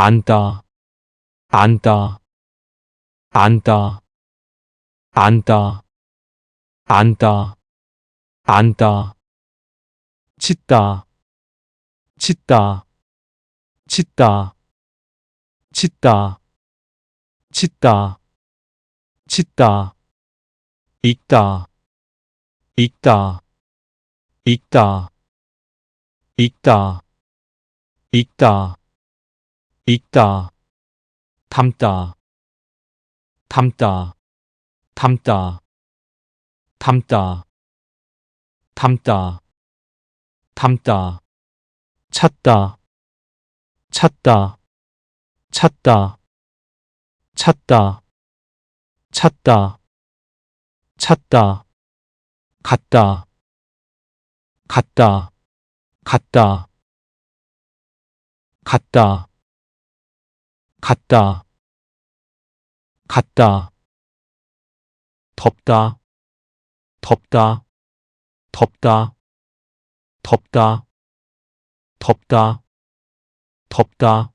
안다, 안다, 안다, 안다, 안다, 안다, 짖다, 짖다, 짖다, 짖다, 짖다, 짖다, 읽다, 읽다, 읽다, 읽다, 읽다, 읽다, 담다, 담다, 담다, 담다, 담다, 담다, 찾다, 찾다, 찾다, 찾다, 찾다, 찾다, 갔다, 갔다, 갔다, 갔다, 갔다, 갔다, 덥다, 덥다, 덥다, 덥다, 덥다, 덥다,